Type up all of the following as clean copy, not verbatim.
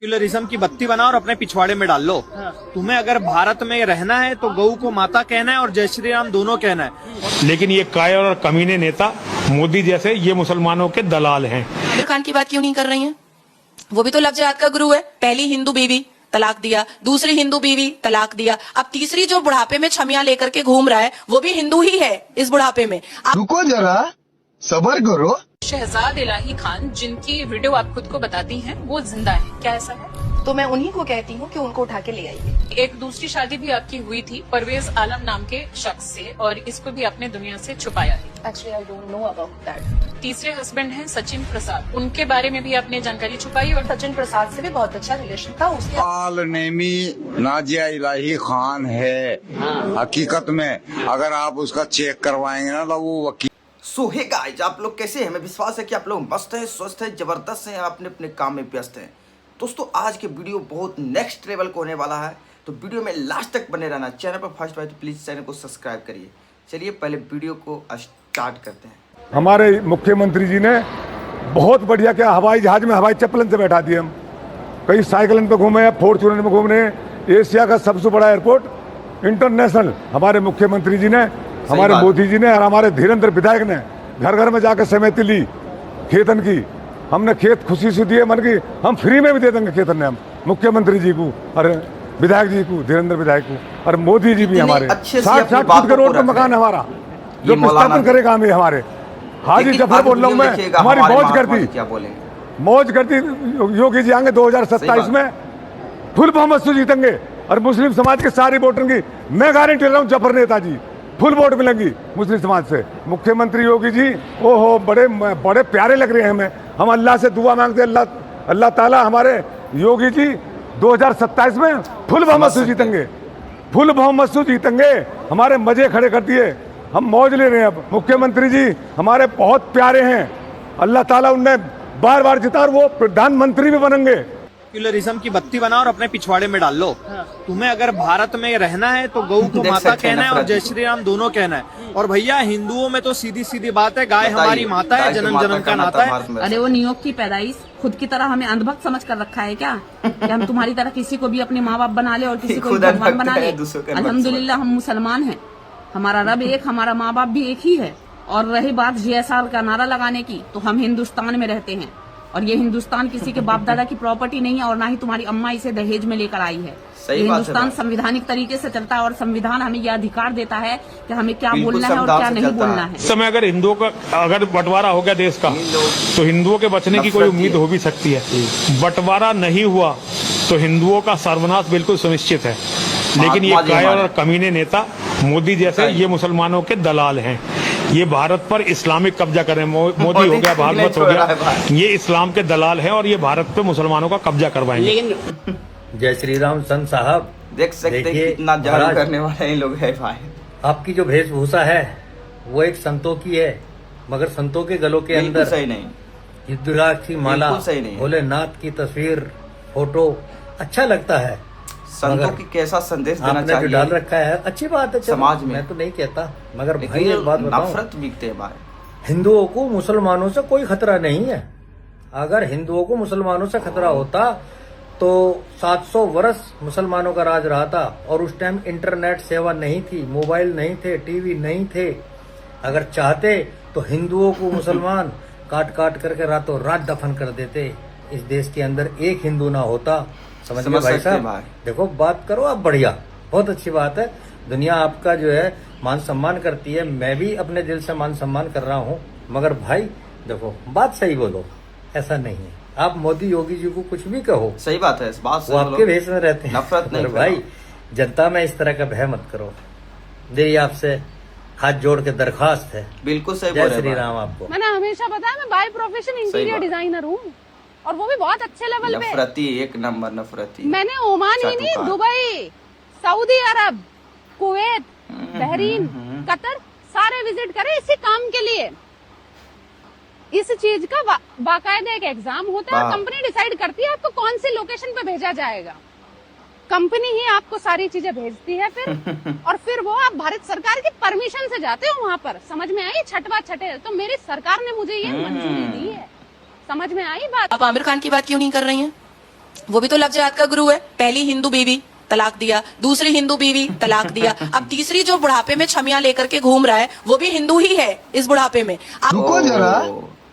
Secularism की बत्ती बनाओ और अपने पिछवाड़े में डाल लो। तुम्हें अगर भारत में रहना है तो गऊ को माता कहना है और जय श्री राम दोनों कहना है। लेकिन ये कायर और कमीने नेता मोदी जैसे ये मुसलमानों के दलाल हैं। आमिर खान की बात क्यों नहीं कर रही हैं? वो भी तो लव जिहाद का गुरु है। पहली हिंदू बीवी तलाक दिया, दूसरी हिंदू बीवी तलाक दिया, अब तीसरी जो बुढ़ापे में छमिया लेकर के घूम रहा है वो भी हिंदू ही है इस बुढ़ापे में। रुको जरा, सबर करो। शहजाद इलाही खान जिनकी वीडियो आप खुद को बताती हैं वो जिंदा है, क्या ऐसा है? तो मैं उन्हीं को कहती हूँ कि उनको उठा के ले आइए। एक दूसरी शादी भी आपकी हुई थी परवेज आलम नाम के शख्स से और इसको भी आपने दुनिया से छुपाया है। Actually I don't know about that. तीसरे हस्बैंड हैं सचिन प्रसाद, उनके बारे में भी आपने जानकारी छुपाई और सचिन प्रसाद से भी बहुत अच्छा रिलेशन था उसके। आल नेमी नाजिया इलाही खान है हकीकत में, अगर आप उसका चेक करवाएंगे ना तो वो वकील। सो हे गाइस, आप लोग कैसे हैं? हमें विश्वास है कि आप लोग मस्त हैं, स्वस्थ हैं, जबरदस्त हैं, अपने अपने काम में व्यस्त हैं। दोस्तों आज के वीडियो बहुत नेक्स्ट लेवल को होने वाला है, तो वीडियो में लास्ट तक बने रहना। चैनल पर फर्स्ट बार तो प्लीज चैनल को सब्सक्राइब करिए। चलिए पहले वीडियो को स्टार्ट करते हैं। हमारे मुख्यमंत्री जी ने बहुत बढ़िया क्या हवाई जहाज में हवाई चप्पलन से बैठा दिए। हम कहीं साइकिलन पे घूमे, फॉर्चूनर में घूम रहे हैं। एशिया का सबसे बड़ा एयरपोर्ट इंटरनेशनल हमारे मुख्यमंत्री जी ने, हमारे मोदी जी ने और हमारे धीरेन्द्र विधायक ने घर घर में जाकर सहमति ली खेतन की। हमने खेत खुशी से दिए, मन की हम फ्री में भी दे देंगे खेतन ने, हम मुख्यमंत्री जी को और विधायक जी को, धीरेन्द्र विधायक को, और मोदी जी भी हमारे 60 करोड़ का मकान है हमारा जो विस्थापन करेगा हमें। हमारे हाजी जफर बोल रहा हूँ मैं, हमारी मौज करती योगी जी आएंगे 2027 में फुल बहुमत से जीतेंगे और मुस्लिम समाज के सारी वोटर की मैं गारंटी ले रहा हूँ जफर नेता जी फुल वोट मिलेंगी मुस्लिम समाज से। मुख्यमंत्री योगी जी ओहो बड़े बड़े प्यारे लग रहे हैं हमें। हम अल्लाह से दुआ मांगते हैं, अल्लाह ताला हमारे योगी जी 2027 में फुल बहुमत से जीतेंगे, फुल बहुमत से जीतेंगे। हमारे मजे खड़े कर दिए, हम मौज ले रहे हैं। अब मुख्यमंत्री जी हमारे बहुत प्यारे हैं, अल्लाह ताला उन्हें बार बार जिता और वो प्रधानमंत्री भी बनेंगे। सेक्युलरिज्म की बत्ती बनाओ और अपने पिछवाड़े में डाल लो। तुम्हें अगर भारत में रहना है तो गऊ को माता कहना है और जय श्री राम दोनों कहना है। और भैया हिंदुओं में तो सीधी सीधी बात है, गाय हमारी माता है, जन्म जन्म का नाता है। अरे वो न्यूयॉर्क की पैदाइश खुद की तरह हमें अंधभक्त समझ कर रखा है क्या कि हम तुम्हारी तरह किसी को भी अपने माँ बाप बना ले और किसी को भगवान बना ले। अल्हम्दुलिल्लाह हम मुसलमान हैं, हमारा रब एक, हमारा माँ बाप भी एक ही है। और रही बात GSR का नारा लगाने की, तो हम हिंदुस्तान में रहते हैं और ये हिंदुस्तान किसी के बाप दादा की प्रॉपर्टी नहीं है और ना ही तुम्हारी अम्मा इसे दहेज में लेकर आई है। ये हिंदुस्तान संवैधानिक तरीके से चलता है और संविधान हमें यह अधिकार देता है कि हमें क्या बोलना है और क्या नहीं बोलना है। इस समय अगर हिंदुओं का अगर बंटवारा हो गया देश का तो हिंदुओं के बचने की कोई उम्मीद हो भी सकती है। बंटवारा नहीं हुआ तो हिंदुओं का सर्वनाश बिल्कुल सुनिश्चित है। लेकिन ये कायर और कमीने नेता मोदी जैसे ये मुसलमानों के दलाल हैं। ये भारत पर इस्लामिक कब्जा करें, मोदी हो गया, भागवत हो गया, ये इस्लाम के दलाल हैं और ये भारत पे मुसलमानों का कब्जा करवाएंगे। जय श्री राम संत साहब, देख सकते हैं कितना जादू करने वाले ये लोग है भाई। आपकी जो वेशभूषा है वो एक संतों की है, मगर संतों के गलों के अंदर सही नहीं, रुद्राक्ष की माला, भोलेनाथ की तस्वीर, फोटो अच्छा लगता है। संतों की कैसा संदेश देना चाहिए जो डाल रखा है अच्छी बात है समाज में, मैं तो नहीं कहता, मगर भाई एक बात बताऊं, नफरत बिकते हैं भाई। हिंदुओं को मुसलमानों से कोई खतरा नहीं है। अगर हिंदुओं को मुसलमानों से खतरा होता तो 700 वर्ष मुसलमानों का राज रहा था और उस टाइम इंटरनेट सेवा नहीं थी, मोबाइल नहीं थे, टीवी नहीं थे। अगर चाहते तो हिंदुओं को मुसलमान काट काट करके रातों रात दफन कर देते। इस देश के अंदर एक हिंदू ना होता। समझ गए भाई साहब? देखो बात करो आप, बढ़िया, बहुत अच्छी बात है। दुनिया आपका जो है मान सम्मान करती है, मैं भी अपने दिल से मान सम्मान कर रहा हूँ, मगर भाई देखो बात सही बोलो, ऐसा नहीं है। आप मोदी योगी जी को कुछ भी कहो, सही बात है, इस बात वो आपके भेष में रहते हैं, नफरत नहीं भाई। जनता में इस तरह का भय मत करो, मेरी आपसे हाथ जोड़ के दरखास्त है। बिल्कुल सही, जय श्री राम। आपको मैंने हमेशा बताया मैं बाय प्रोफेशन इंटीरियर डिजाइनर हूँ और वो भी बहुत अच्छे लेवल पे। नफरती, एक नंबर नफरती। मैंने ओमान ही नहीं, दुबई, सऊदी अरब, कुवैत, बहरीन, कतर सारे विजिट करे इसी काम के लिए। इस चीज का बाकायदा एक एग्जाम होता है, कंपनी डिसाइड करती है आपको कौन सी लोकेशन पे भेजा जाएगा। कंपनी ही आपको सारी चीजें भेजती है फिर और फिर वो आप भारत सरकार की परमिशन से जाते हो वहाँ पर। समझ में आई? छठवा छठे तो मेरी सरकार ने मुझे ये मंजूरी दी है। समझ में आई बात? आप आमिर खान की बात क्यों नहीं कर रही हैं? वो भी तो लफ्ज जात का गुरु है। पहली हिंदू बीवी तलाक दिया, दूसरी हिंदू बीवी तलाक दिया, अब तीसरी जो बुढ़ापे में छमिया लेकर के घूम रहा है वो भी हिंदू ही है इस बुढ़ापे में। रुको जरा,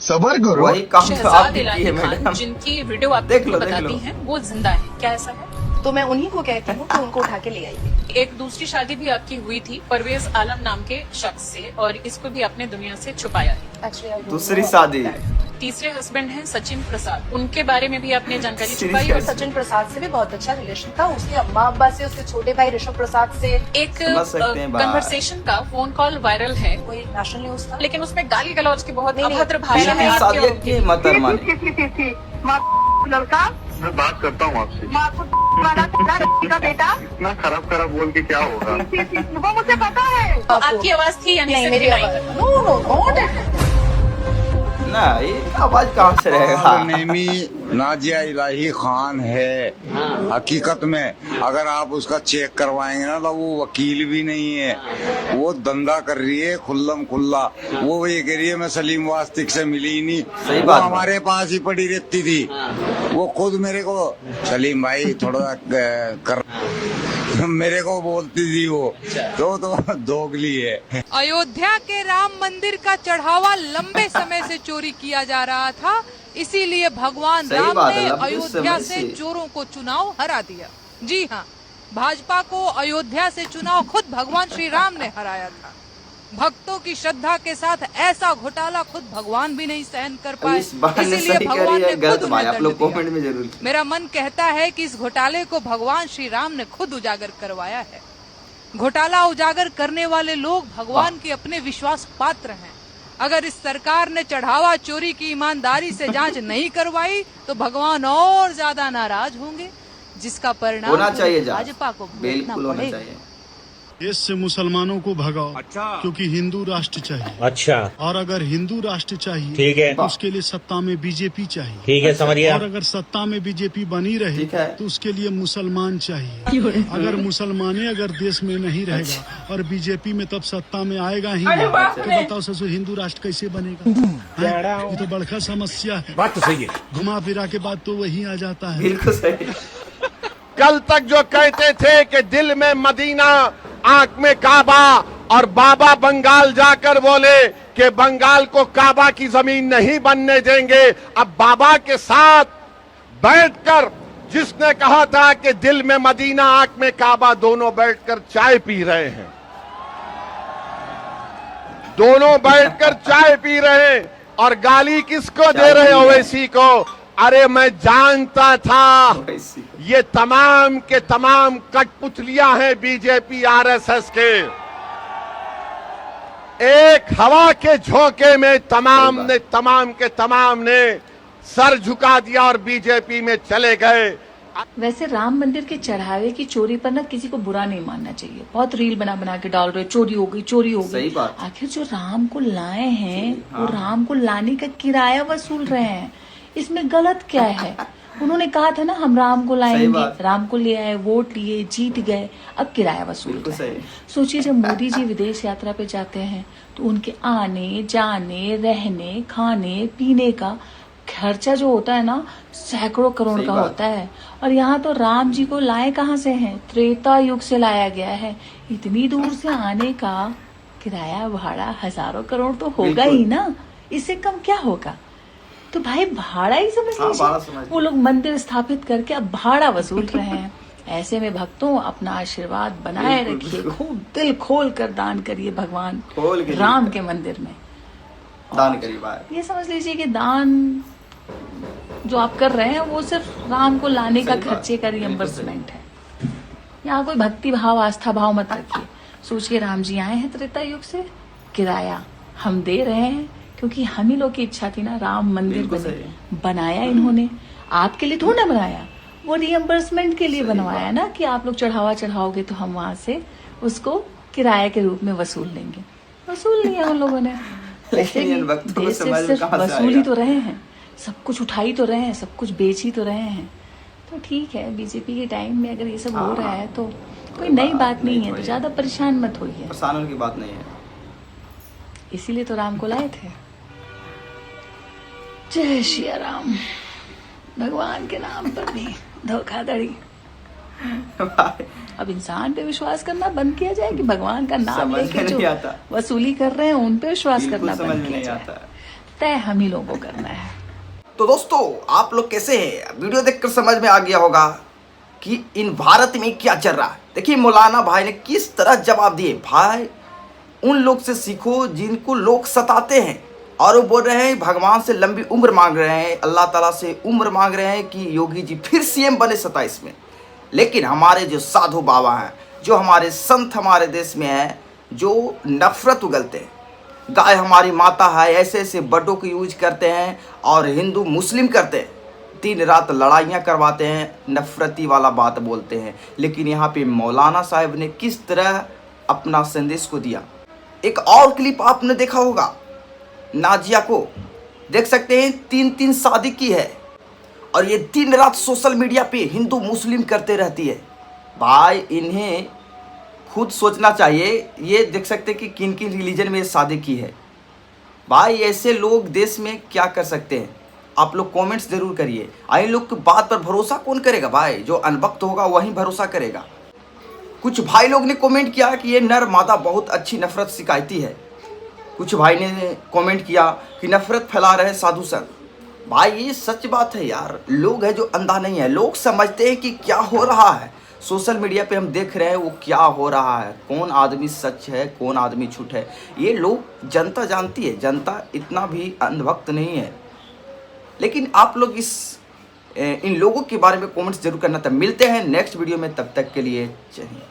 सबर करो। वही काम तो आप शहजाद की इलाही है खान, मैडम। जिनकी वीडियो आप देख लो, बताती हैं वो जिंदा है, क्या ऐसा है? तो मैं उन्हीं को कहती हूँ कि उनको उठा के ले आइए। एक दूसरी शादी भी आपकी हुई थी परवेज आलम नाम के शख्स से, और इसको भी अपने दुनिया से छुपाया है। दूसरी शादी। तीसरे हस्बैंड हैं सचिन प्रसाद, उनके बारे में भी आपने जानकारी Seriously? छुपाई। और सचिन प्रसाद से भी बहुत अच्छा रिलेशन था, उसके अम्मा अब्बा से, उसके छोटे भाई ऋषभ प्रसाद से। एक समझ सकते हैं बात। कन्वर्सेशन का फोन कॉल वायरल है, कोई नेशनल न्यूज था, लेकिन उसमें गाली गलौज की बहुत नहीं, अभद्र भाषा में तीसरी शादी आपके की मत माने। लड़का मैं बात करता हूँ आपसे। का बेटा इतना खराब बोल के क्या होगा? वो मुझे पता है। तो आपकी आवाज थी यानी नहीं सिर्फ मेरी deny आवाज नो ना ये आवाज कहाँ से रहेगा? नेमी नाजिया इलाही खान है। हकीकत में अगर आप उसका चेक करवाएंगे ना तो वो वकील भी नहीं है, वो धंधा कर रही है खुल्लम खुल्ला। वो ये कह रही है मैं सलीम वास्तिक से मिली ही नहीं, सही वो बात है। हमारे पास ही पड़ी रहती थी। वो खुद मेरे को सलीम भाई थोड़ा कर मेरे को बोलती थी वो तो दोगली है। अयोध्या के राम मंदिर का चढ़ावा लंबे समय से चोरी किया जा रहा था, इसीलिए भगवान सही राम बात है, ने लंबे अयोध्या समय से से। चोरों को चुनाव हरा दिया। जी हाँ, भाजपा को अयोध्या से चुनाव खुद भगवान श्री राम ने हराया था। भक्तों की श्रद्धा के साथ ऐसा घोटाला खुद भगवान भी नहीं सहन कर पाए, इस बात ने इसीलिए सही करी भगवान है, ने गलत खुद भाई उन्हें आप लोग दंड दिया। कमेंट में जरूर। मेरा मन कहता है कि इस घोटाले को भगवान श्री राम ने खुद उजागर करवाया है। घोटाला उजागर करने वाले लोग भगवान के अपने विश्वास पात्र हैं। अगर इस सरकार ने चढ़ावा चोरी की ईमानदारी से जांच नहीं करवाई तो भगवान और ज्यादा नाराज होंगे, जिसका परिणाम होना चाहिए जांच। भाजपा को भुगतना बिल्कुल होना पड़ेगा। चाहिए। देश से मुसलमानों को भगाओ। अच्छा। क्योंकि हिंदू राष्ट्र चाहिए। अच्छा, और अगर हिंदू राष्ट्र चाहिए ठीक है, तो उसके लिए सत्ता में बीजेपी चाहिए। ठीक है, समझिए। और अगर सत्ता में बीजेपी बनी रहे ठीक है। तो उसके लिए मुसलमान चाहिए। अगर मुसलमाने अगर देश में नहीं रहेगा और बीजेपी में तब सत्ता में आएगा ही नहीं, तो बताओ ससुर हिंदू राष्ट्र कैसे बनेगा? ये तो बड़का समस्या है। बात तो सही है। घुमा फिरा के बाद तो वही आ जाता है। बिल्कुल सही। कल तक जो कहते थे कि दिल में मदीना आंख में काबा, और बाबा बंगाल जाकर बोले कि बंगाल को काबा की जमीन नहीं बनने देंगे। अब बाबा के साथ बैठकर जिसने कहा था कि दिल में मदीना आंख में काबा, दोनों बैठकर चाय पी रहे हैं। दोनों बैठकर चाय पी रहे हैं और गाली किसको दे रहे हो? ओवैसी को। अरे मैं जानता था ये तमाम के तमाम कठपुतलियां हैं बीजेपी आरएसएस के। एक हवा के झोंके में तमाम के तमाम ने सर झुका दिया और बीजेपी में चले गए। वैसे राम मंदिर के चढ़ावे की चोरी पर ना किसी को बुरा नहीं मानना चाहिए। बहुत रील बना बना के डाल रहे, चोरी हो गई, चोरी हो गई। आखिर जो राम को लाए हैं वो राम को लाने का किराया वसूल रहे हैं, इसमें गलत क्या है? उन्होंने कहा था ना हम राम को लाएंगे, राम को ले आए, वोट लिए, जीत गए, अब किराया वसूल रहे हैं। सोचिए जब मोदी जी विदेश यात्रा पे जाते हैं तो उनके आने जाने रहने खाने पीने का खर्चा जो होता है ना सैकड़ों करोड़ का होता है। और यहाँ तो राम जी को लाए कहाँ से हैं? त्रेता युग से लाया गया है। इतनी दूर से आने का किराया भाड़ा हजारों करोड़ तो होगा ही ना, इससे कम क्या होगा? तो भाई भाड़ा ही समझ लीजिए। वो लोग मंदिर स्थापित करके अब भाड़ा वसूल रहे हैं। ऐसे में भक्तों अपना आशीर्वाद बनाए रखिए, खूब दिल खोल कर दान करिए भगवान राम के मंदिर में दान करिए। ये समझ लीजिए कि दान जो आप कर रहे हैं वो सिर्फ राम को लाने का खर्चे का रियम्बर्समेंट है। यहाँ कोई भक्ति भाव आस्था भाव मत रखिए। सोचिए राम जी आए हैं त्रेता युग से, किराया हम दे रहे हैं क्योंकि हम ही लोग की इच्छा थी ना राम मंदिर बने। बनाया इन्होंने, आपके लिए थोड़ा बनाया, वो रियम्बर्समेंट के लिए बनवाया ना कि आप लोग चढ़ावा चढ़ाओगे तो हम वहां से उसको किराए के रूप में वसूल लेंगे। वसूल लिया उन लोगों ने। वैसे भी देश से सिर्फ वसूल ही तो रहे हैं, सब कुछ उठा ही तो रहे हैं, सब कुछ बेच ही तो रहे हैं। तो ठीक है, बीजेपी के टाइम में अगर ये सब हो रहा है तो कोई नई बात नहीं है, तो ज्यादा परेशान मत होइए। परेशान होने की बात नहीं है, इसीलिए तो राम को लाए थे। जय श्री राम, भगवान के नाम पर भी धोखाधड़ी। अब इंसान पे विश्वास करना बंद किया जाए कि भगवान का नाम लेके जो वसूली कर रहे हैं उन पे विश्वास करना बंद किया जाए? तय हम ही लोगों को करना है। तो दोस्तों आप लोग कैसे हैं? वीडियो देखकर समझ में आ गया होगा कि इन भारत में क्या चल रहा है। देखिए मौलाना भाई ने किस तरह जवाब दिए। भाई उन लोग से सीखो जिनको लोग सताते हैं और वो बोल रहे हैं भगवान से लंबी उम्र मांग रहे हैं, अल्लाह ताला से उम्र मांग रहे हैं कि योगी जी फिर सीएम बने 27 में। लेकिन हमारे जो साधु बाबा हैं, जो हमारे संत हमारे देश में हैं, जो नफरत उगलते हैं, गाय हमारी माता है ऐसे ऐसे वर्डों को यूज करते हैं और हिंदू मुस्लिम करते हैं, दिन रात लड़ाइयाँ करवाते हैं, नफरती वाला बात बोलते हैं। लेकिन यहाँ पे मौलाना साहब ने किस तरह अपना संदेश को दिया। एक और क्लिप आपने देखा होगा, नाजिया को देख सकते हैं 3-3 शादी की है और ये दिन रात सोशल मीडिया पे हिंदू मुस्लिम करते रहती है। भाई इन्हें खुद सोचना चाहिए। ये देख सकते हैं कि किन किन रिलीजन में शादी की है। भाई ऐसे लोग देश में क्या कर सकते हैं? आप लोग कमेंट्स जरूर करिए। इन लोग की बात पर भरोसा कौन करेगा? भाई जो अनभक्त होगा वही भरोसा करेगा। कुछ भाई लोग ने कमेंट किया कि ये नर मादा बहुत अच्छी नफरत सिखाती है। कुछ भाई ने कमेंट किया कि नफरत फैला रहे साधु संत। भाई ये सच बात है यार। लोग है जो अंधा नहीं है, लोग समझते हैं कि क्या हो रहा है। सोशल मीडिया पे हम देख रहे हैं वो क्या हो रहा है, कौन आदमी सच है कौन आदमी झूठ है, ये लोग जनता जानती है। जनता इतना भी अंधभक्त नहीं है। लेकिन आप लोग इन लोगों के बारे में कमेंट्स जरूर करना। तब मिलते हैं नेक्स्ट वीडियो में, तब तक के लिए जय हिंद।